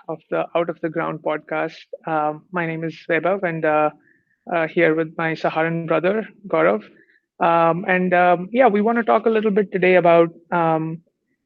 of the Out of the Ground podcast. My name is Vaibhav, and here with my Saharan brother Gaurav. And we want to talk a little bit today about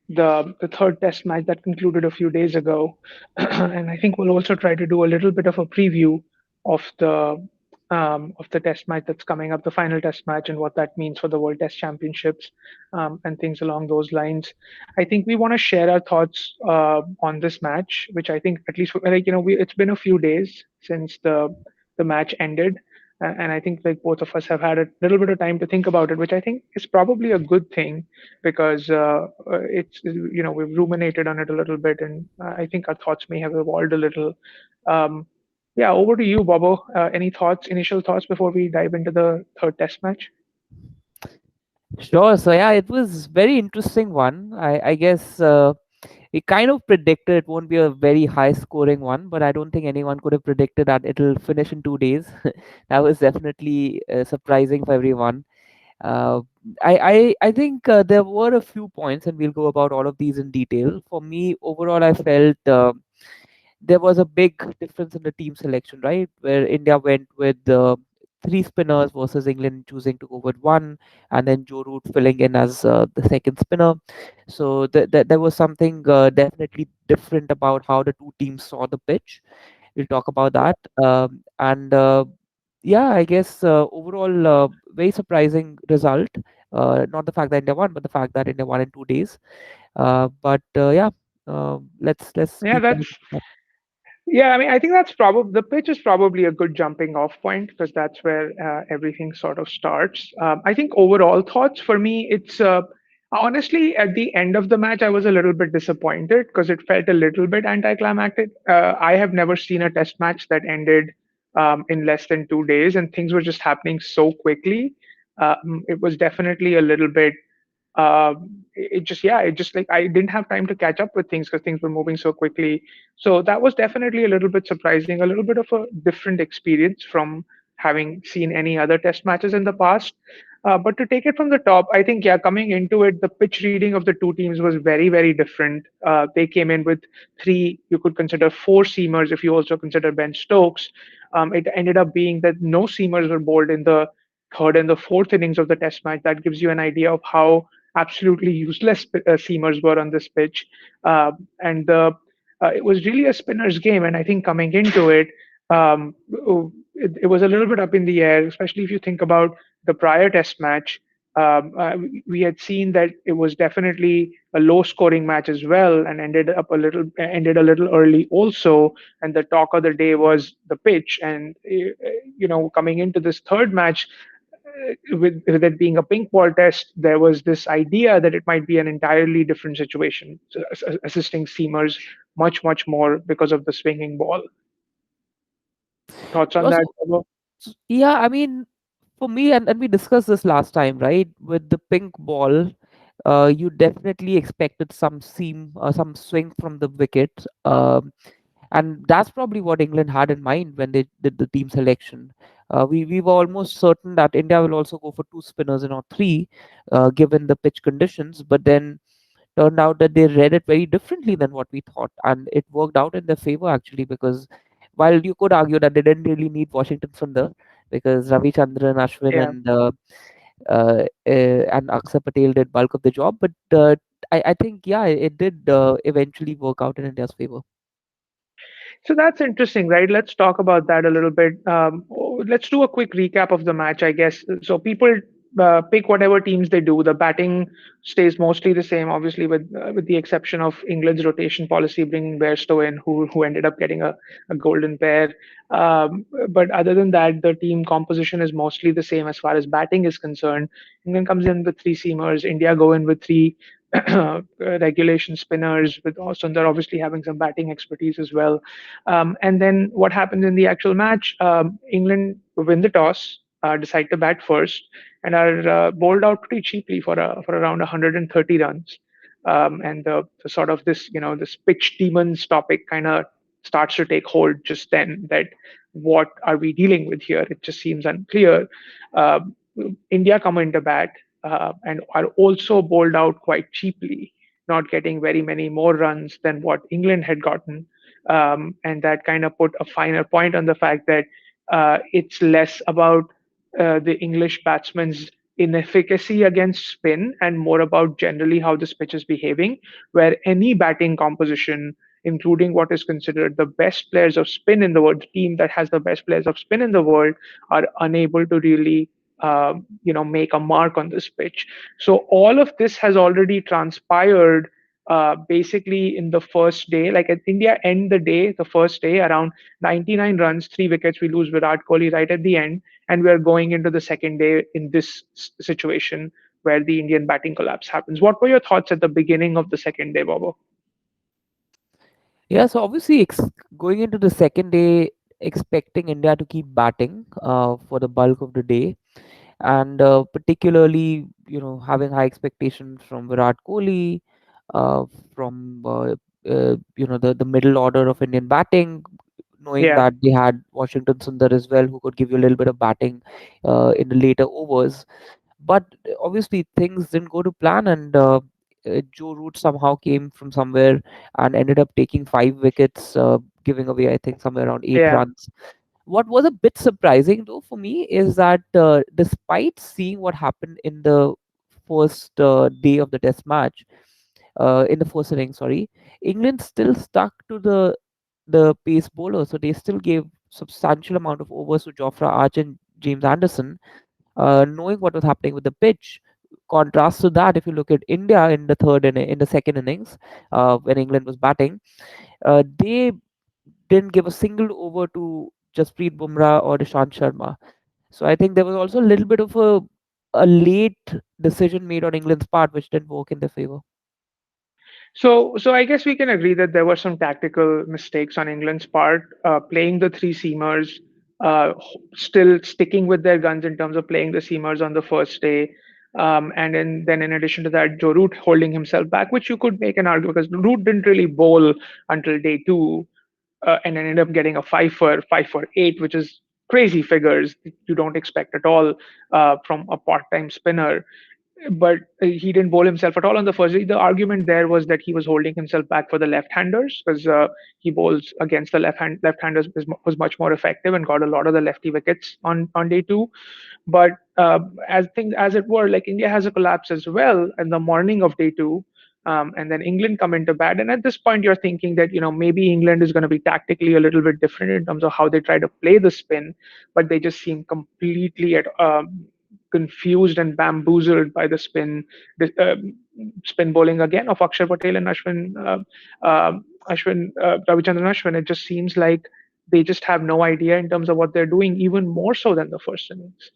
the third Test match that concluded a few days ago, and I think we'll also try to do a little bit of a preview of the Test match that's coming up, the final Test match, and what that means for the World Test Championships, and things along those lines. I think we want to share our thoughts on this match, which I think at least it's been a few days since the match ended, and I think like both of us have had a little bit of time to think about it, which I think is probably a good thing because it's we've ruminated on it a little bit, and I think our thoughts may have evolved a little. Um, yeah, over to you, Bobo. Any thoughts, initial thoughts before we dive into the third Test match? Sure. So yeah, it was very interesting one. I guess we kind of predicted it won't be a very high scoring one, but I don't think anyone could have predicted that it'll finish in 2 days. That was definitely surprising for everyone. Uh, I think there were a few points, and we'll go about all of these in detail. For me, overall, I felt there was a big difference in the team selection, right? Where India went with three spinners versus England choosing to go with one, and then Joe Root filling in as the second spinner. So there was something definitely different about how the two teams saw the pitch. We'll talk about that. And Yeah, I guess overall, very surprising result. Not the fact that India won, but the fact that India won in 2 days. But yeah, let's Yeah, deep dive that's into that. Yeah, I mean, I think that's probably the pitch is probably a good jumping off point because that's where everything sort of starts. I think overall thoughts for me, it's honestly at the end of the match, I was a little bit disappointed because it felt a little bit anticlimactic. I have never seen a test match that ended in less than 2 days, and things were just happening so quickly. It was definitely a little bit it just like I didn't have time to catch up with things because things were moving so quickly. So that was definitely a little bit surprising, a little bit of a different experience from having seen any other test matches in the past. But to take it from the top, I think, yeah, coming into it, the pitch reading of the two teams was very, very different. They came in with three, you could consider four seamers if you also consider Ben Stokes. It ended up being that no seamers were bowled in the third and the fourth innings of the test match. That gives you an idea of how absolutely useless seamers were on this pitch. And it was really a spinner's game. And I think coming into it, it was a little bit up in the air, especially if you think about the prior test match. We had seen that it was definitely a low scoring match as well and ended a little early also, and the talk of the day was the pitch. And coming into this third match, with it being a pink ball test, there was this idea that it might be an entirely different situation, so, assisting seamers much more because of the swinging ball. Thoughts on Sure. that, So, Pablo? yeah, I mean, for me, and we discussed this last time, right? With the pink ball, you definitely expected some seam, some swing from the wicket. And that's probably what England had in mind when they did the team selection. We were almost certain that India will also go for two spinners and not three, given the pitch conditions. But then turned out that they read it very differently than what we thought, and it worked out in their favor actually. Because while you could argue that they didn't really need Washington Sundar, because Ravi Chandran, Ashwin, Yeah. and Akshar Patel did bulk of the job, but I think yeah, it did eventually work out in India's favor. So that's interesting, right? Let's talk about that a little bit. Let's do a quick recap of the match, I guess. So people pick whatever teams they do. The batting stays mostly the same, obviously, with the exception of England's rotation policy, bringing Bairstow in, who ended up getting a golden pair. But other than that, the team composition is mostly the same as far as batting is concerned. England comes in with three seamers. India go in with three regulation spinners, with Sundar obviously having some batting expertise as well. And then what happens in the actual match? England win the toss, decide to bat first, and are bowled out pretty cheaply for around 130 runs. And the sort of this pitch demons topic kind of starts to take hold just then. That what are we dealing with here? It just seems unclear. Uh, India come into bat and are also bowled out quite cheaply, not getting very many more runs than what England had gotten. and that kind of put a finer point on the fact that it's less about the English batsmen's inefficacy against spin and more about generally how this pitch is behaving, where any batting composition, including what is considered the best players of spin in the world, the team that has the best players of spin in the world, are unable to really make a mark on this pitch. So all of this has already transpired basically in the first day. Like at India end the day, the first day around 99 runs, 3 wickets. We lose Virat Kohli right at the end, and we are going into the second day in this situation where the Indian batting collapse happens. What were your thoughts at the beginning of the second day, Bobo? Yeah, so obviously going into the second day, expecting India to keep batting for the bulk of the day, and particularly having high expectations from Virat Kohli, uh, from the middle order of Indian batting, knowing Yeah, that they had Washington Sundar as well, who could give you a little bit of batting in the later overs. But obviously things didn't go to plan, and Joe Root somehow came from somewhere and ended up taking 5 wickets, giving away I think somewhere around eight yeah, runs. What was a bit surprising though for me is that despite seeing what happened in the first day of the test match, in the first inning, sorry, England still stuck to the pace bowler, so they still gave substantial amount of overs to Jofra Archer and James Anderson, knowing what was happening with the pitch. Contrast to that, if you look at India in the in the second innings, when England was batting, they didn't give a single over to Jasprit Bumrah or Ishant Sharma. So I think there was also a little bit of a late decision made on England's part, which didn't work in their favor. so I guess we can agree that there were some tactical mistakes on England's part, playing the three seamers, still sticking with their guns in terms of playing the seamers on the first day. And then in addition to that, Joe Root holding himself back, which you could make an argument because Root didn't really bowl until day two, and ended up getting a 5 for 8, which is crazy figures you don't expect at all from a part-time spinner. But he didn't bowl himself at all on the first day. The argument there was that he was holding himself back for the left-handers because he bowls against the left-handers was much more effective and got a lot of the lefty wickets on day two. But as things as it were, like India has a collapse as well in the morning of day two, and then England come into bat. And at this point, you're thinking that maybe England is going to be tactically a little bit different in terms of how they try to play the spin, but they just seem completely confused and bamboozled by the spin bowling again of Akshar Patel and Ravichandran Ashwin. It just seems like they just have no idea in terms of what they're doing, even more so than the first innings.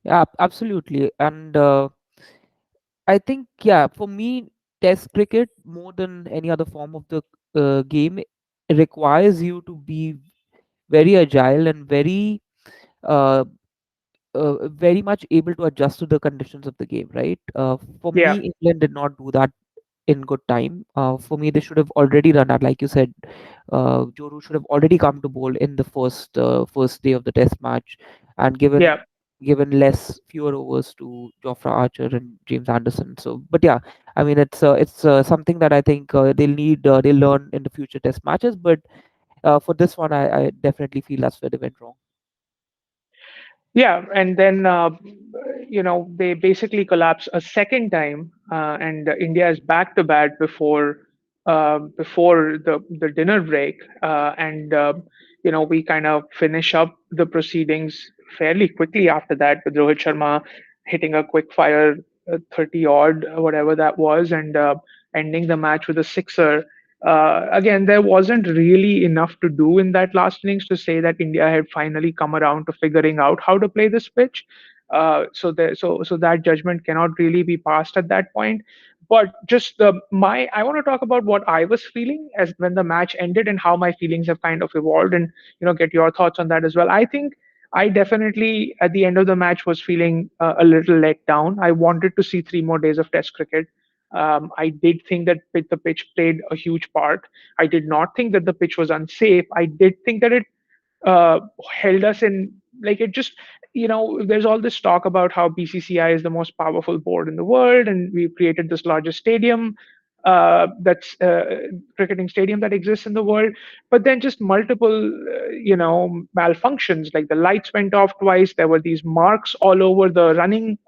Yeah, absolutely. And I think, yeah, for me, Test cricket more than any other form of the game requires you to be very agile and uh, very much able to adjust to the conditions of the game, right? For Yeah, me, England did not do that in good time. For me, they should have already run out, like you said. Joe Root should have already come to bowl in the first day of the Test match, and yeah. given fewer overs to Jofra Archer and James Anderson. So, but yeah, I mean, it's something that I think they'll learn in the future Test matches. But for this one, I definitely feel that's where they went wrong. Yeah, and then they basically collapse a second time, and India is back to bat before the dinner break, and we kind of finish up the proceedings fairly quickly after that with Rohit Sharma hitting a quick fire 30 odd, whatever that was, and ending the match with a sixer. Again, there wasn't really enough to do in that last innings to say that India had finally come around to figuring out how to play this pitch. So that judgment cannot really be passed at that point. But just I want to talk about what I was feeling as when the match ended and how my feelings have kind of evolved, and get your thoughts on that as well. I think I definitely at the end of the match was feeling a little let down. I wanted to see 3 more days of Test cricket. I did think that the pitch played a huge part. I did not think that the pitch was unsafe. I did think that it held us in, like, it just, there's all this talk about how BCCI is the most powerful board in the world and we've created this largest stadium. that's cricketing stadium that exists in the world, but then just multiple malfunctions, like the lights went off twice. There were these marks all over the running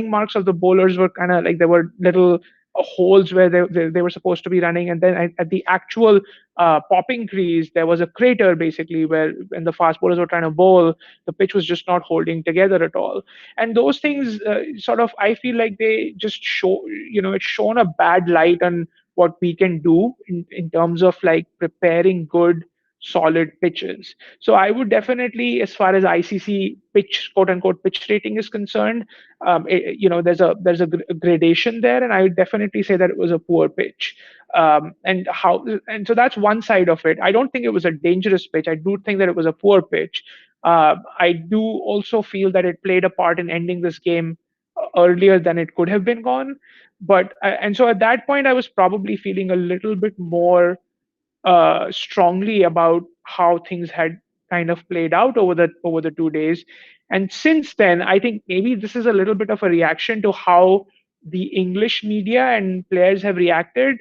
marks of the bowlers were kind of like there were little holes where they were supposed to be running, and then at the actual popping crease there was a crater basically where when the fast bowlers were trying to bowl, the pitch was just not holding together at all. And those things sort of, I feel like they just show, it's shown a bad light on what we can do in terms of like preparing good solid pitches. So I would definitely, as far as ICC pitch, quote unquote, pitch rating is concerned, there's a gradation there, and I would definitely say that it was a poor pitch. And so that's one side of it. I don't think it was a dangerous pitch. I do think that it was a poor pitch. I do also feel that it played a part in ending this game earlier than it could have been gone. And so at that point, I was probably feeling a little bit more strongly about how things had kind of played out over the 2 days. And since then, I think maybe this is a little bit of a reaction to how the English media and players have reacted,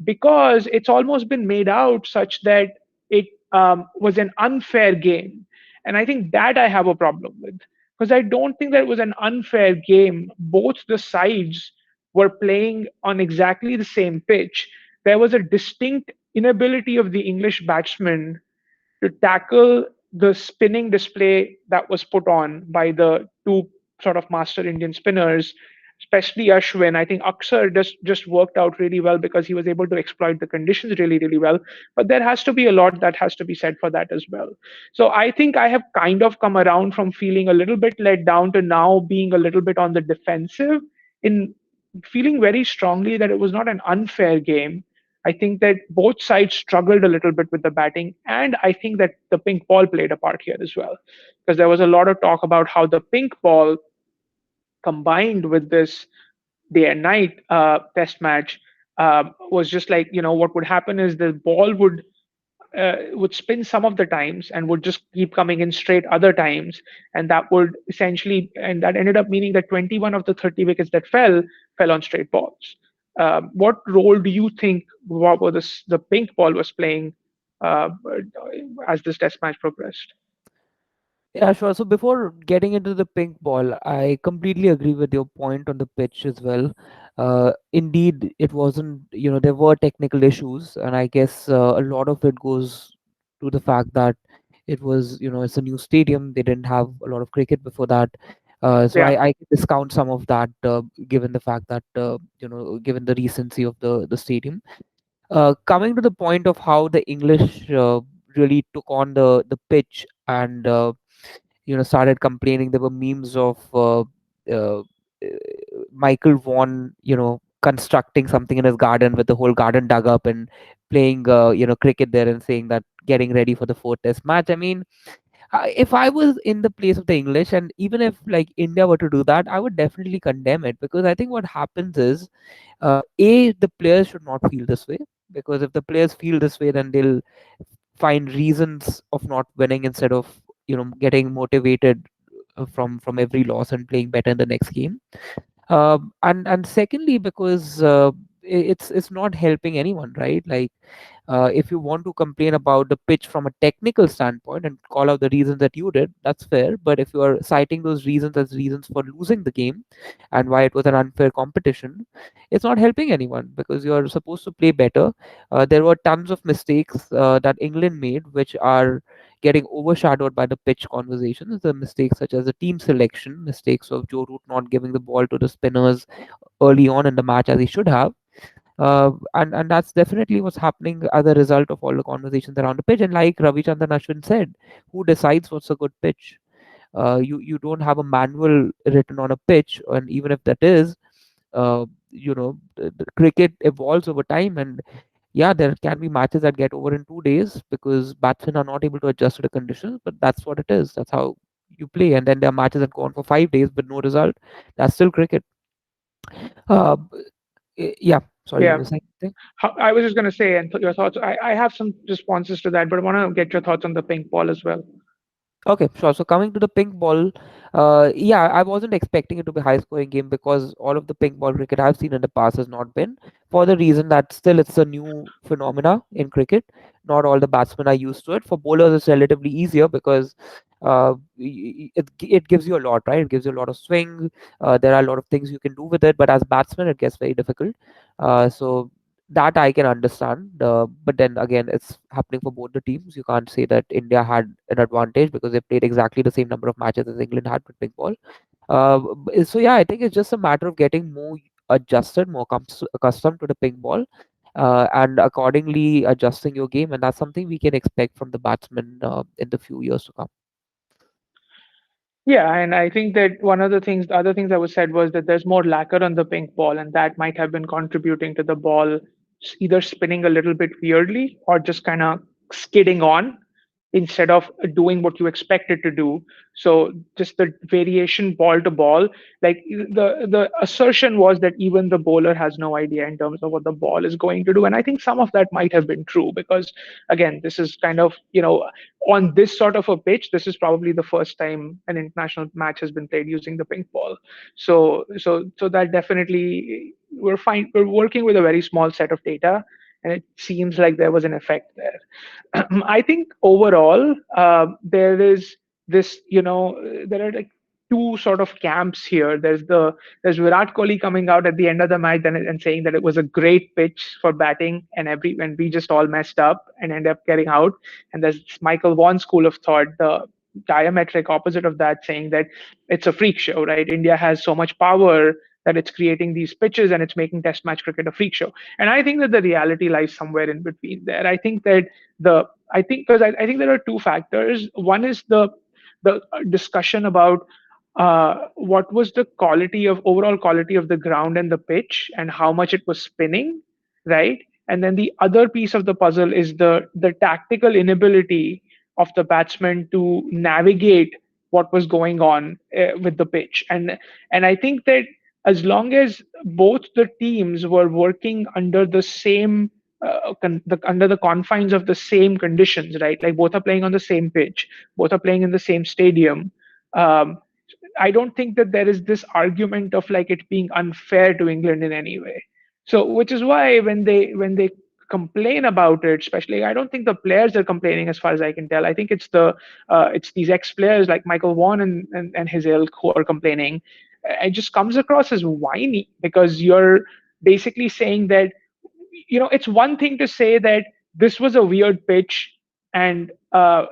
because it's almost been made out such that it was an unfair game. And I think that I have a problem with, because I don't think that it was an unfair game. Both the sides were playing on exactly the same pitch. There was a distinct inability of the English batsmen to tackle the spinning display that was put on by the two sort of master Indian spinners, especially Ashwin. I think Aksar just worked out really well because he was able to exploit the conditions really, really well. But there has to be a lot that has to be said for that as well. So I think I have kind of come around from feeling a little bit let down to now being a little bit on the defensive, in feeling very strongly that it was not an unfair game. I think that both sides struggled a little bit with the batting, and I think that the pink ball played a part here as well, because there was a lot of talk about how the pink ball combined with this day and night test match was just like, what would happen is the ball would spin some of the times and would just keep coming in straight other times, and that ended up meaning that 21 of the 30 wickets that fell on straight balls. What role do you think the pink ball was playing uh, as this test match progressed? Yeah, sure. So before getting into the pink ball, I completely agree with your point on the pitch as well. Indeed, it wasn't, there were technical issues, and I guess a lot of it goes to the fact that it was, it's a new stadium. They didn't have a lot of cricket before that. So Yeah, I can discount some of that, given the fact that, given the recency of the stadium. Coming to the point of how the English really took on the pitch and started complaining. There were memes of uh, Michael Vaughan, constructing something in his garden with the whole garden dug up and playing cricket there and saying that getting ready for the fourth test match. I mean, if I was in the place of the English, and even if like India were to do that, I would definitely condemn it, because I think what happens is, the players should not feel this way, because if the players feel this way, then they'll find reasons of not winning instead of getting motivated from every loss and playing better in the next game. And secondly, because it's not helping anyone, right? Like, if you want to complain about the pitch from a technical standpoint and call out the reasons that you did, that's fair. But if you are citing those reasons as reasons for losing the game and why it was an unfair competition, it's not helping anyone, because you're supposed to play better. There were tons of mistakes that England made, which are getting overshadowed by the pitch conversations. The mistakes such as the team selection, mistakes of Joe Root not giving the ball to the spinners early on in the match as he should have. And that's definitely what's happening as a result of all the conversations around the pitch. And like Ravichandran Ashwin said, who decides what's a good pitch? You don't have a manual written on a pitch, and even if that is, the cricket evolves over time, and yeah, there can be matches that get over in 2 days because batsmen are not able to adjust to the conditions, but that's what it is. That's how you play. And then there are matches that go on for 5 days with no result. That's still cricket. Uh, yeah, sorry, you yeah. were saying something? I was just going to say, and your thoughts. I have some responses to that, but I want to get your thoughts on the pink ball as well. Okay, sure. So coming to the pink ball, yeah, I wasn't expecting it to be high scoring game because all of the pink ball cricket I've seen in the past has not been, for the reason that still it's a new phenomena in cricket. Not all the batsmen are used to it. For bowlers, it's relatively easier because it gives you a lot, right? It gives you a lot of swing. There are a lot of things you can do with it, but as batsmen, it gets very difficult. So that I can understand. But then again, it's happening for both the teams. You can't say that India had an advantage because they played exactly the same number of matches as England had with pink ball. So yeah, I think it's just a matter of getting more adjusted, more accustomed to the pink ball, and accordingly adjusting your game, and that's something we can expect from the batsmen in the few years to come. Yeah, and I think that one of the other things that was said was that there's more lacquer on the pink ball, and that might have been contributing to the ball either spinning a little bit weirdly or just kind of skidding on instead of doing what you expect it to do. So just the variation ball to ball, like the assertion was that even the bowler has no idea in terms of what the ball is going to do, and I think some of that might have been true because again, this is kind of on this sort of a pitch, this is probably the first time an international match has been played using the pink ball. So that definitely we're fine. We're working with a very small set of data, and it seems like there was an effect there. I think overall, there is this. There are like two sort of camps here. There's Virat Kohli coming out at the end of the match and saying that it was a great pitch for batting, and we just all messed up and end up getting out. And there's Michael Vaughan school of thought, the diametric opposite of that, saying that it's a freak show, right? India has so much power that it's creating these pitches and it's making Test match cricket a freak show. And I think that the reality lies somewhere in between there. I think there are two factors. One is the discussion about what was the overall quality of the ground and the pitch and how much it was spinning, right? And then the other piece of the puzzle is the tactical inability of the batsman to navigate what was going on with the pitch. And I think that as long as both the teams were working under the same under the confines of the same conditions, right? Like both are playing on the same pitch, both are playing in the same stadium. Um, I don't think that there is this argument of like it being unfair to England in any way. So, which is why when they complain about it, especially, I don't think the players are complaining as far as I can tell. I think it's these ex-players like Michael Vaughan and his ilk who are complaining. It just comes across as whiny because you're basically saying that it's one thing to say that this was a weird pitch and a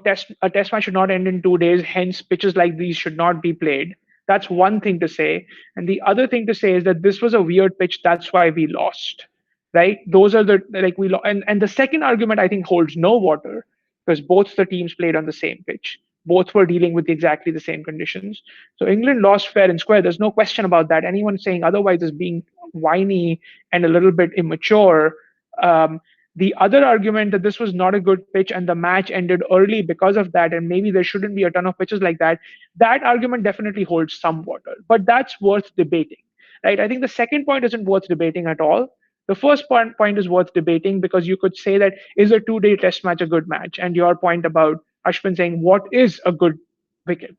test match should not end in 2 days, hence pitches like these should not be played. That's one thing to say. And the other thing to say is that this was a weird pitch, that's why we lost. Right? Those are the like we lo- and the second argument I think holds no water because both the teams played on the same pitch. Both were dealing with exactly the same conditions. So England lost fair and square. There's no question about that. Anyone saying otherwise is being whiny and a little bit immature. Um, the other argument that this was not a good pitch and the match ended early because of that, and maybe there shouldn't be a ton of pitches like that, that argument definitely holds some water. But that's worth debating, right? I think the second point isn't worth debating at all. The first point is worth debating because you could say that is a 2 day test match a good match? And your point about Ashwin saying what is a good wicket,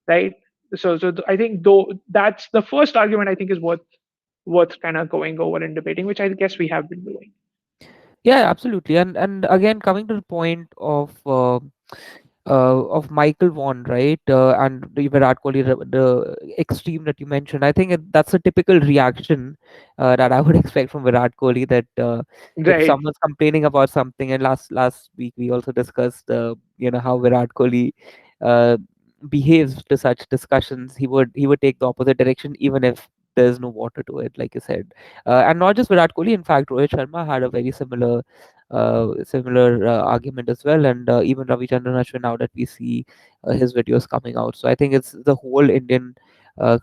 right? So I think though that's the first argument I think is worth kind of going over and debating, which I guess we have been doing. Yeah, absolutely. And again, coming to the point of Michael Vaughan, right, and the Virat Kohli, the extreme that you mentioned, I think that's a typical reaction that I would expect from Virat Kohli. That if Right. someone's complaining about something, and last week we also discussed, how Virat Kohli uh, behaves to such discussions, he would take the opposite direction, even if there's no water to it, like you said. And not just Virat Kohli, in fact, Rohit Sharma had a very similar argument as well, and even Ravi Chandran Ashwin, now that we see his videos coming out. So I think it's the whole Indian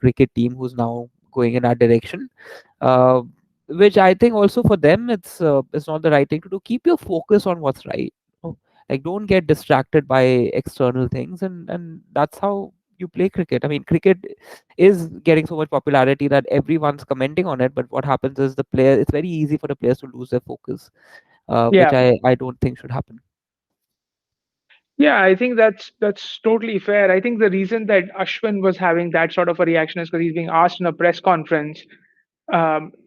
cricket team who's now going in that direction, uh, which I think also for them it's not the right thing to do. Keep your focus on what's right. Like, don't get distracted by external things, and that's how you play cricket. I mean, cricket is getting so much popularity that everyone's commenting on it, but what happens is it's very easy for the players to lose their focus, which Yeah. I don't think should happen. Yeah, I think that's totally fair. I think the reason that Ashwin was having that sort of a reaction is because he's being asked in a press conference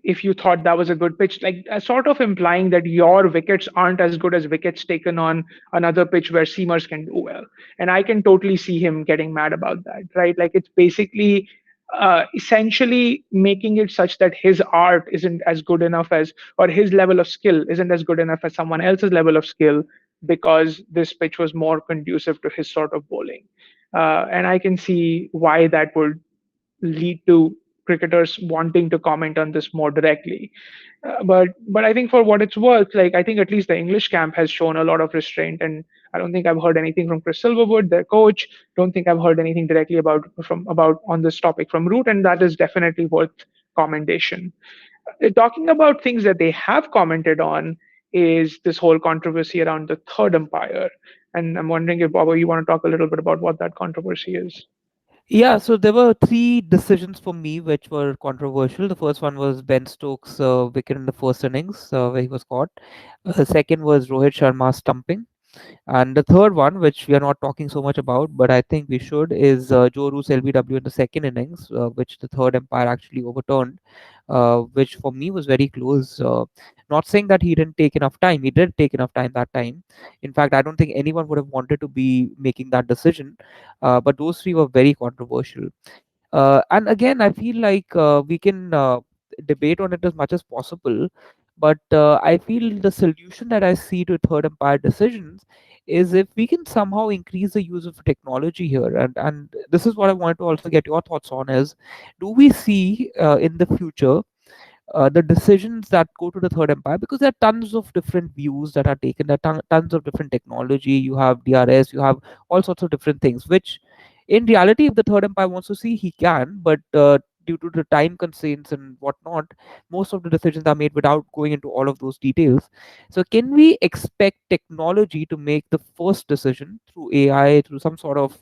if you thought that was a good pitch, like sort of implying that your wickets aren't as good as wickets taken on another pitch where seamers can do well. And I can totally see him getting mad about that, right? Like it's basically essentially making it such that his art isn't as good enough as, or his level of skill isn't as good enough as someone else's level of skill because this pitch was more conducive to his sort of bowling. And I can see why that would lead to cricketers wanting to comment on this more directly. But I think for what it's worth, like I think at least the English camp has shown a lot of restraint, and I don't think I've heard anything from Chris Silverwood, their coach. Don't think I've heard anything directly about on this topic from Root, and that is definitely worth commendation. Talking about things that they have commented on is this whole controversy around the third umpire, and I'm wondering if Baba, you want to talk a little bit about what that controversy is. Yeah, so there were three decisions for me which were controversial. The first one was Ben Stokes' wicket in the first innings where he was caught. The second was Rohit Sharma stumping. And the third one, which we are not talking so much about, but I think we should, is Joe Root's LBW in the second innings, which the third umpire actually overturned, which for me was very close. Not saying that he didn't take enough time, he did take enough time that time. In fact, I don't think anyone would have wanted to be making that decision, but those three were very controversial. And again, I feel like we can debate on it as much as possible. But I feel the solution that I see to third umpire decisions is if we can somehow increase the use of technology here. And this is what I want to also get your thoughts on is, do we see in the future the decisions that go to the third empire, because there are tons of different views that are taken, there are tons of different technology, you have DRS, you have all sorts of different things, which in reality if the third empire wants to see, he can, but due to the time constraints and whatnot, most of the decisions are made without going into all of those details. So can we expect technology to make the first decision through AI, through some sort of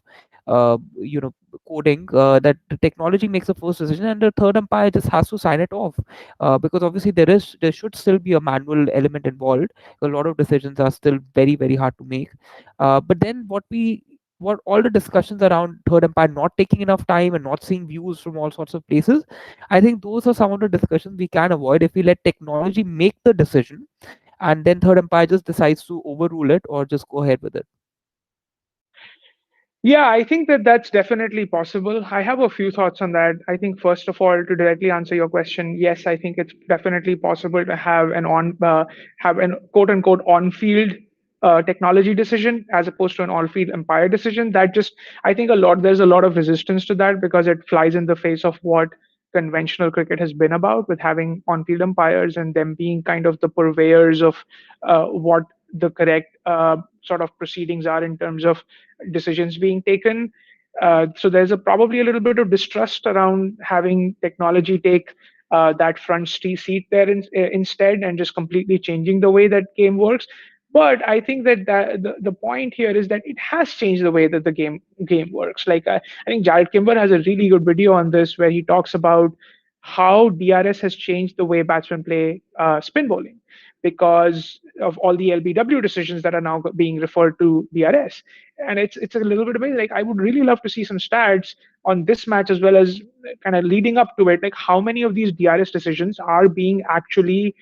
coding, that the technology makes the first decision and the third umpire just has to sign it off? Because obviously there should still be a manual element involved. A lot of decisions are still very very hard to make. But then what all the discussions around third empire not taking enough time and not seeing views from all sorts of places, I think those are some of the discussions we can avoid if we let technology make the decision, and then third empire just decides to overrule it or just go ahead with it. Yeah, I think that that's definitely possible. I have a few thoughts on that. I think first of all, to directly answer your question, yes, I think it's definitely possible to have an quote unquote on-field technology decision as opposed to an on-field umpire decision. That just I think there's a lot of resistance to that because it flies in the face of what conventional cricket has been about, with having on-field umpires and them being kind of the purveyors of what the correct sort of proceedings are in terms of decisions being taken. So there's probably a little bit of distrust around having technology take that seat there instead, and just completely changing the way that game works. But I think that the point here is that it has changed the way that the game works. Like I think Jared Kimber has a really good video on this where he talks about how DRS has changed the way batsmen play spin bowling because of all the LBW decisions that are now being referred to DRS. And it's a little bit amazing. Like I would really love to see some stats on this match as well as kind of leading up to it, like how many of these DRS decisions are being actually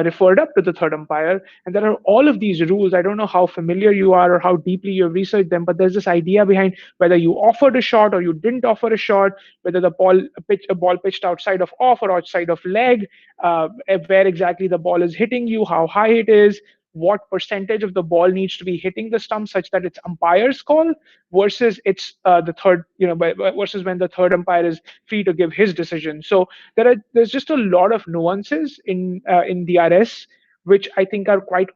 referred up to the third umpire. And there are all of these rules. I don't know how familiar you are or how deeply you've researched them, but there's this idea behind whether you offered a shot or you didn't offer a shot, whether the ball pitched outside of off or outside of leg, where exactly the ball is hitting you, how high it is, what percentage of the ball needs to be hitting the stump such that it's umpire's call versus it's the third, versus when the third umpire is free to give his decision. So there's just a lot of nuances in DRS which I think are quite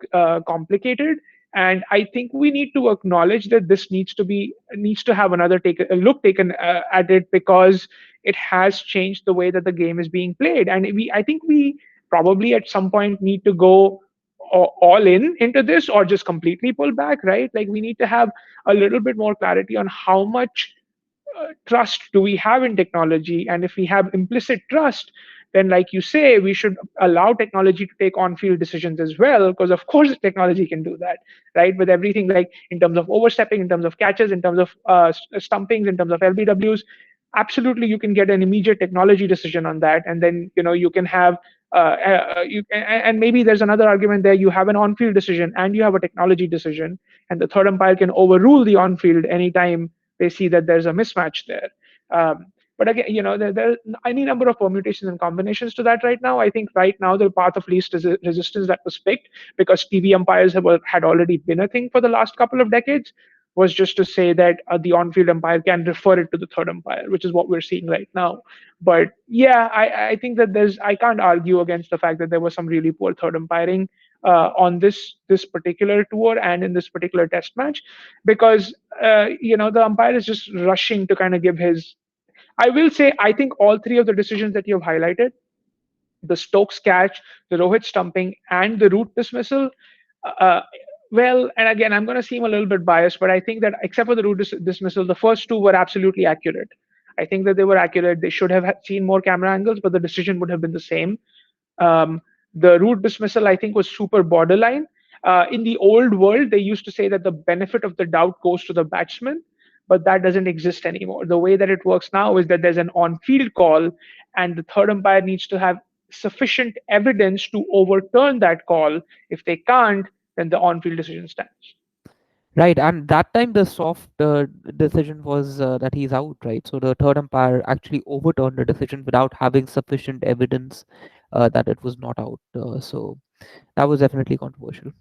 complicated. And I think we need to acknowledge that this needs to have another take a look taken at it, because it has changed the way that the game is being played. And I think we probably at some point need to go all in into this or just completely pull back, right? Like we need to have a little bit more clarity on how much trust do we have in technology, and if we have implicit trust, then like you say, we should allow technology to take on-field decisions as well, because of course technology can do that, right? With everything, like in terms of overstepping, in terms of catches, in terms of stumpings, in terms of LBWs, absolutely you can get an immediate technology decision on that, and then you can have and maybe there's another argument there. You have an on-field decision and you have a technology decision, and the third umpire can overrule the on-field anytime they see that there's a mismatch there. Um, but again, there are any number of permutations and combinations to that right now. I think right now the path of least resistance that was picked, because TV umpires had already been a thing for the last couple of decades, was just to say that the on-field umpire can refer it to the third umpire, which is what we're seeing right now. But yeah, I think that I can't argue against the fact that there was some really poor third umpiring on this particular tour and in this particular test match, because the umpire is just rushing to kind of give his. I will say, I think all three of the decisions that you've highlighted, the Stokes catch, the Rohit stumping, and the root dismissal. Uh, well, and again, I'm going to seem a little bit biased, but I think that except for the root dismissal, the first two were absolutely accurate. I think that they were accurate. They should have seen more camera angles, but the decision would have been the same. Um, the root dismissal, I think, was super borderline. In the old world, they used to say that the benefit of the doubt goes to the batsman, but that doesn't exist anymore. The way that it works now is that there's an on field call, and the third umpire needs to have sufficient evidence to overturn that call. If they can't, then the on field decision stands. Right, and that time the soft decision was that he's out, right? So the third umpire actually overturned the decision without having sufficient evidence that it was not out. So that was definitely controversial.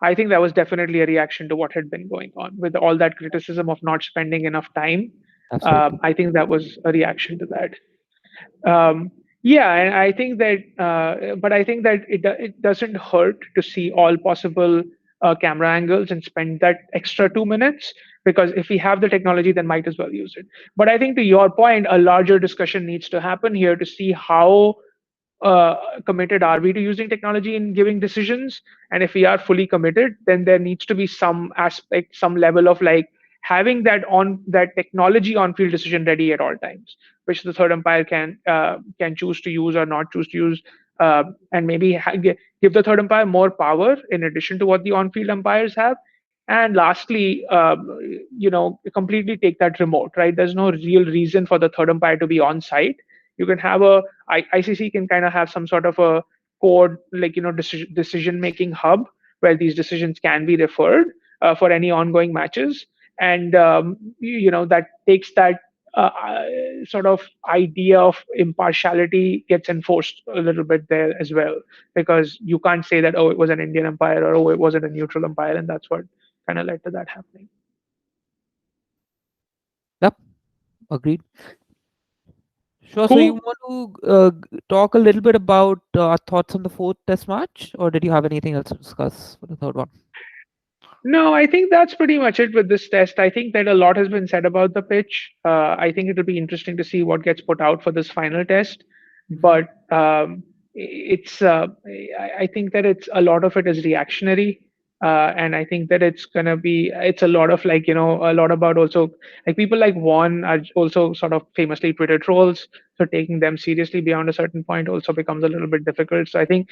I think that was definitely a reaction to what had been going on with all that criticism of not spending enough time. Absolutely. I think that was a reaction to that. Um, yeah, and I think that, but I think that it doesn't hurt to see all possible camera angles and spend that extra 2 minutes, because if we have the technology, then might as well use it. But I think to your point, a larger discussion needs to happen here to see how committed are we to using technology in giving decisions. And if we are fully committed, then there needs to be some aspect, some level of like having that technology on field decision ready at all times, which the third umpire can choose to use or not choose to use, and maybe give the third umpire more power in addition to what the on field umpires have. And lastly, completely take that remote, right? There's no real reason for the third umpire to be on site. You can have ICC can kind of have some sort of a code, like decision making hub where these decisions can be referred for any ongoing matches, and that takes that sort of idea of impartiality gets enforced a little bit there as well, because you can't say that, oh, it was an Indian umpire, or oh, it wasn't a neutral umpire, and that's what kind of led to that happening. Yep, agreed. Sure. So you Cool. want to talk a little bit about our thoughts on the fourth test match, or did you have anything else to discuss for the third one? No, I think that's pretty much it with this test. I think that a lot has been said about the pitch. I think it'll be interesting to see what gets put out for this final test. Hmm. But it's I think that it's a lot of it is reactionary. And I think that it's a lot of like, a lot about also like people like Juan are also sort of famously Twitter trolls. So taking them seriously beyond a certain point also becomes a little bit difficult. So I think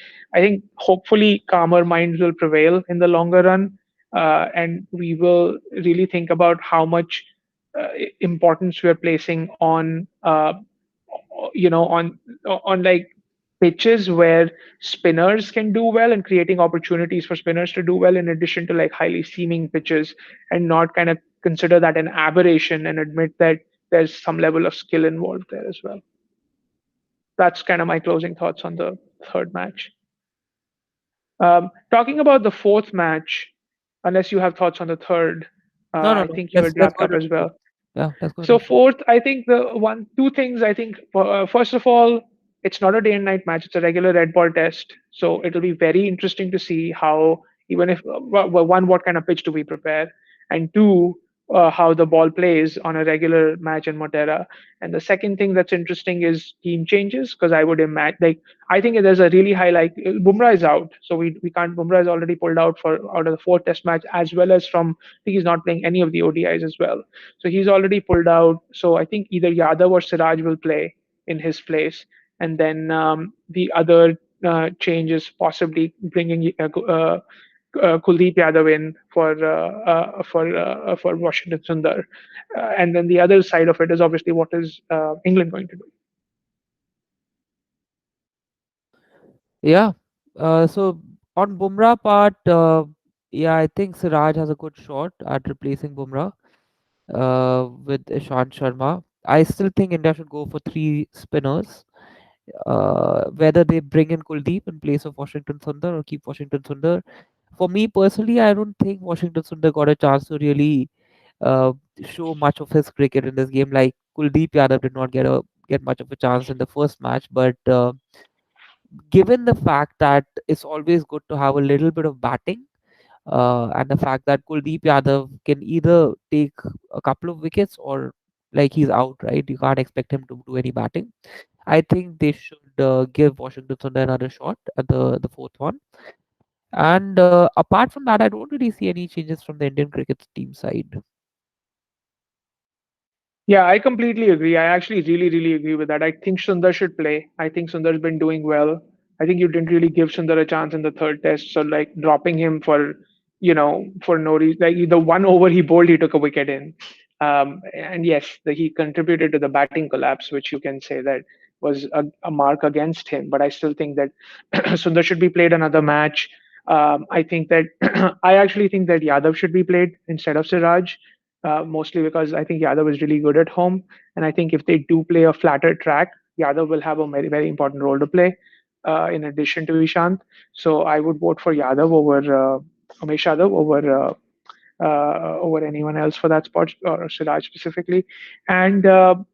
hopefully calmer minds will prevail in the longer run, and we will really think about how much importance we are placing on on like pitches where spinners can do well, and creating opportunities for spinners to do well in addition to like highly seaming pitches, and not kind of consider that an aberration and admit that there's some level of skill involved there as well. That's kind of my closing thoughts on the third match. Talking about the fourth match, unless you have thoughts on the third, No, no, I no. think you Let's had let's wrapped go up to as the fourth. well. Yeah, let's go to So the fourth. fourth, I think two things. I think first of all, it's not a day and night match; it's a regular red ball test. So it'll be very interesting to see how, even if one, what kind of pitch do we prepare, and two, how the ball plays on a regular match in Motera. And the second thing that's interesting is team changes, because I would imagine, like, I think there's a really high, like, Bumrah is out, so we can't. Bumrah is already pulled out out of the fourth test match, as well as from, I think he's not playing any of the ODIs as well. So he's already pulled out. So I think either Yadav or Siraj will play in his place. and then the other change is possibly bringing Kuldeep Yadav in for Washington Sundar, and then the other side of it is obviously what is England going to do. Yeah. So on Bumrah part, yeah, I think Siraj has a good shot at replacing Bumrah with Ishant Sharma. I still think India should go for three spinners. Whether they bring in Kuldeep in place of Washington Sundar or keep Washington Sundar. For me personally, I don't think Washington Sundar got a chance to really uh, show much of his cricket in this game. Like Kuldeep Yadav did not get much of a chance in the first match, but given the fact that it's always good to have a little bit of batting, and the fact that Kuldeep Yadav can either take a couple of wickets or like he's out, right? You can't expect him to do any batting. I think they should give Washington Sundar another shot at the fourth one. And apart from that, I don't really see any changes from the Indian cricket team side. Yeah, I completely agree. I actually really agree with that. I think Sundar should play. I think Sundar's been doing well. I think you didn't really give Sundar a chance in the third test. So like dropping him for, for no reason. Like the one over he bowled, he took a wicket in. And yes, he contributed to the batting collapse, which you can say that was a mark against him. But I still think that Sundar should be played another match. I think that I actually think that Yadav should be played instead of Siraj, mostly because I think Yadav is really good at home. And I think if they do play a flatter track, Yadav will have a very important role to play in addition to Ishant. So I would vote for Yadav over Umesh Yadav over anyone else for that spot, or Siraj specifically. And for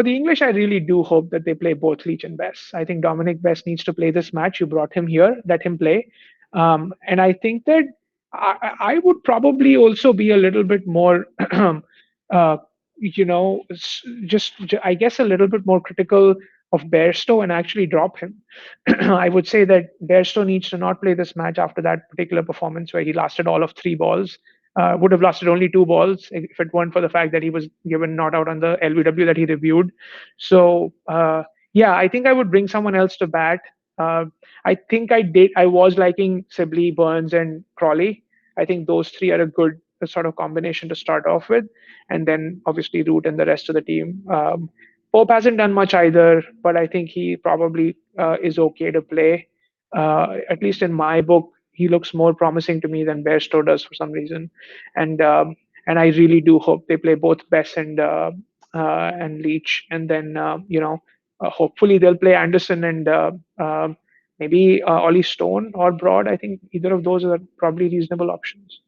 the English, I really do hope that they play both Leach and Bess. I think Dominic Bess needs to play this match. You brought him here, let him play. And I think that I would probably also be a little bit more, uh, I guess a little bit more critical of Bairstow and actually drop him. I would say that Bairstow needs to not play this match after that particular performance where he lasted all of three balls. Would have lasted only two balls if it weren't for the fact that he was given not out on the LBW that he reviewed. So yeah, I think I would bring someone else to bat. Uh, I think I did. I was liking Sibley, Burns, and Crawley. I think those three are a good sort of combination to start off with, and then obviously Root and the rest of the team. Pope hasn't done much either, but I think he probably is okay to play. At least in my book, he looks more promising to me than Bairstow does for some reason, and I really do hope they play both Bess and Leach, and then hopefully they'll play Anderson and maybe Ollie Stone or Broad. I think either of those are probably reasonable options.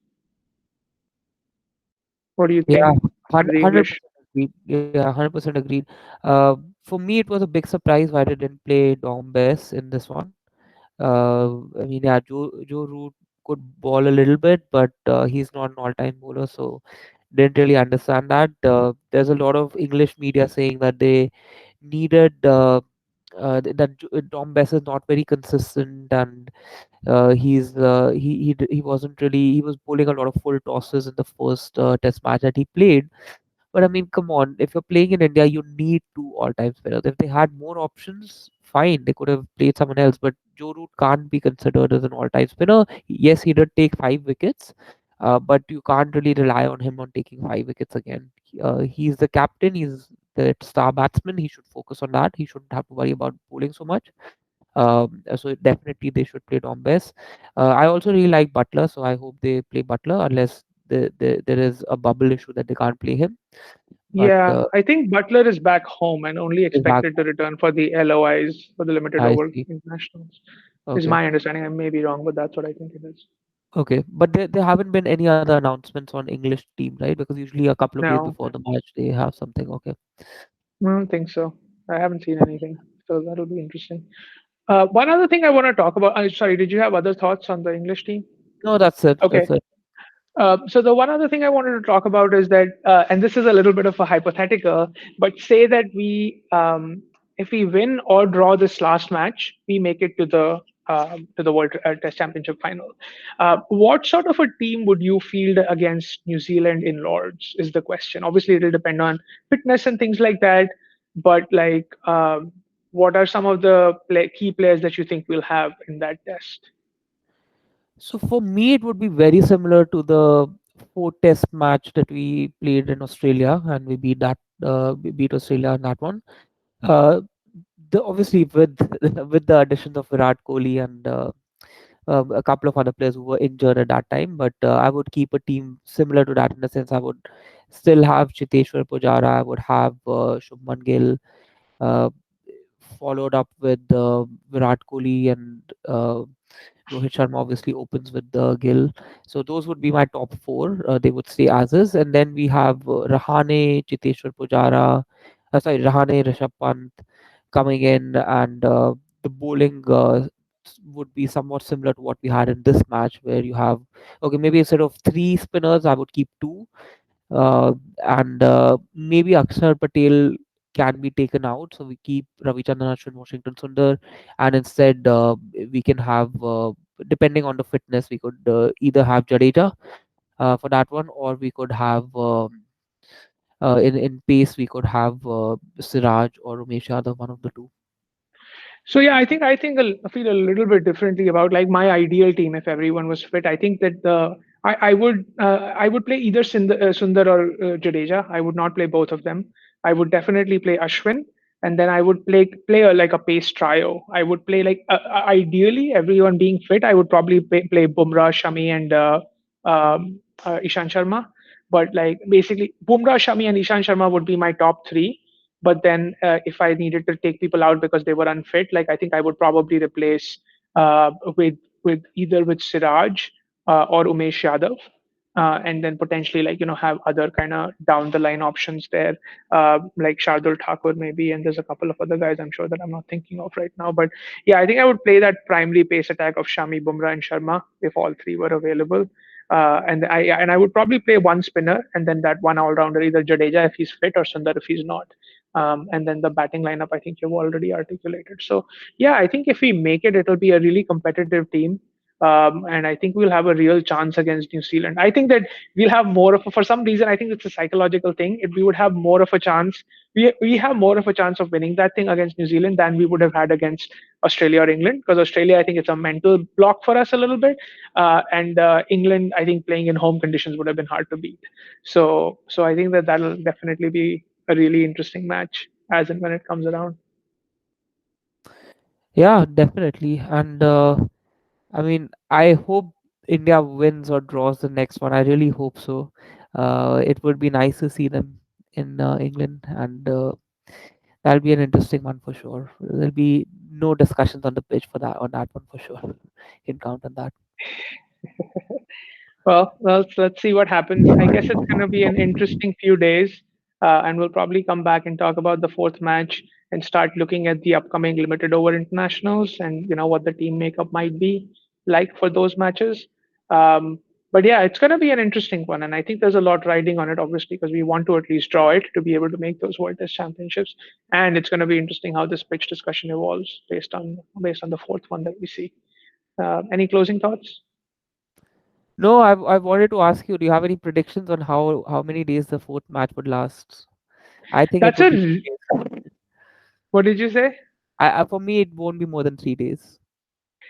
What do you Yeah, think for the 100% English? agreed. Yeah, 100% agreed. For me, it was a big surprise why they didn't play Dom Bess in this one. I mean, yeah, Joe Root could ball a little bit, but he's not an all-time bowler, so didn't really understand that. There's a lot of English media saying that they needed Dom Bess is not very consistent, and he wasn't really he was bowling a lot of full tosses in the first Test match that he played. But I mean, come on, if you're playing in India, you need two all-time spinners. If they had more options, fine, they could have played someone else. But Joe Root can't be considered as an all-time spinner. Yes, he did take 5 wickets, but you can't really rely on him on taking 5 wickets again. He's the captain. He's the star batsman. He should focus on that. He shouldn't have to worry about bowling so much. So definitely they should play Dom Bess. I also really like Butler, so I hope they play Butler unless there is a bubble issue that they can't play him. But Yeah, I think Butler is back home and only is back. expected to return for the LOIs for the limited I over see. internationals. Is Okay. my understanding. I may be wrong, but that's what I think it is. Okay. But there haven't been any other announcements on English team, right? Because usually a couple of days No, before the match they have something. Okay. I don't think so. I haven't seen anything, so that'll be interesting. One other thing I want to talk about. Sorry, did you have other thoughts on the English team? No, that's it. Okay. That's it. So the one other thing I wanted to talk about is that, and this is a little bit of a hypothetical, but say that if we win or draw this last match, we make it to the World Test Championship final. What sort of a team would you field against New Zealand in Lords? Is the question. Obviously, it'll depend on fitness and things like that, but like, what are some of the key players that you think we'll have in that test? So for me, it would be very similar to the four test match that we played in Australia, and we beat that we beat Australia in that one. Uh, obviously with with the additions of Virat Kohli and a couple of other players who were injured at that time, but I would keep a team similar to that in the sense I would still have Chiteshwar Pujara, I would have Shubman Gill, uh, followed up with Virat Kohli and Rohit Sharma obviously opens with the Gill. So those would be my top four. They would stay as is. And then we have Rahane, Chiteshwar Pujara, Rahane, Rishabh Pant coming in, and the bowling would be somewhat similar to what we had in this match, where you have, okay, maybe instead of three spinners, I would keep two, and maybe Akshar Patel can be taken out. So we keep Ravichandran Ashwin, Washington Sundar, and instead we can have, depending on the fitness, we could either have Jadeja for that one, or we could have in pace we could have Siraj or Umesh Yadav, one of the two. So yeah, I feel a little bit differently about like my ideal team if everyone was fit. I think that I would play either Sundar or Jadeja. I would not play both of them. I would definitely play Ashwin, and then I would play like a pace trio. I would play like ideally everyone being fit. I would probably play Bumrah, Shami, and Ishan Sharma. But like basically, Bumrah, Shami, and Ishan Sharma would be my top three. But then if I needed to take people out because they were unfit, like I think I would probably replace uh, with with Siraj or Umesh Yadav. And then potentially like have other kind of down the line options there, like Shardul Thakur maybe, and there's a couple of other guys I'm sure that I'm not thinking of right now. But yeah, I think I would play that primary pace attack of Shami, Bumrah, and Sharma if all three were available. And I would probably play one spinner and then that one all rounder, either Jadeja if he's fit or Sundar if he's not. And then the batting lineup, I think you've already articulated. So yeah, I think if we make it, it'll be a really competitive team. And I think we'll have a real chance against New Zealand. I think that we'll have more of for some reason. I think it's a psychological thing. If we would have more of a chance, we have more of a chance of winning that thing against New Zealand than we would have had against Australia or England. Because Australia, I think it's a mental block for us a little bit, and England, I think playing in home conditions would have been hard to beat. So I think that that'll definitely be a really interesting match as and when it comes around. Yeah, definitely. And I mean, I hope India wins or draws the next one. I really hope so. It would be nice to see them in England, and that'll be an interesting one for sure. There'll be no discussions on the pitch for that on that one for sure. Can count on that. Well, so let's see what happens. I guess it's going to be an interesting few days, and we'll probably come back and talk about the fourth match and start looking at the upcoming limited over internationals and what the team makeup might be like for those matches. Um, but yeah, it's going to be an interesting one, and I think there's a lot riding on it, obviously, because we want to at least draw it to be able to make those World Test Championships, and it's going to be interesting how this pitch discussion evolves based on the fourth one that we see. Any closing thoughts? No, I wanted to ask you, do you have any predictions on how many days the fourth match would last? I think it That's would a. be 3 days. What did you say? For me, it won't be more than 3 days.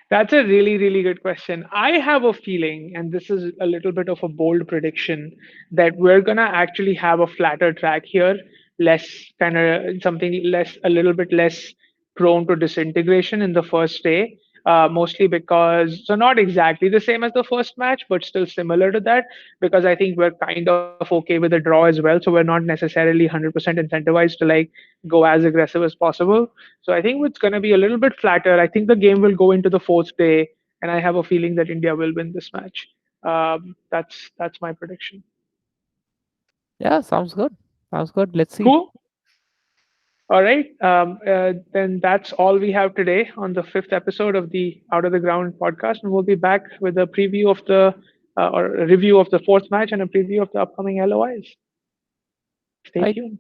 That's a really, really good question. I have a feeling, and this is a little bit of a bold prediction, that we're going to actually have a flatter track here, less kind of something less, a little bit less prone to disintegration in the first day. Mostly because, so not exactly the same as the first match, but still similar to that, because I think we're kind of okay with the draw as well. So we're not necessarily 100% incentivized to like go as aggressive as possible. So I think it's going to be a little bit flatter. I think the game will go into the fourth day, and I have a feeling that India will win this match. That's my prediction. Yeah, sounds good. Sounds good. Let's see. Cool. All right. Then that's all we have today on the fifth episode of the Out of the Ground podcast, and we'll be back with a preview of the or a review of the fourth match and a preview of the upcoming LOIs. Stay Right. tuned.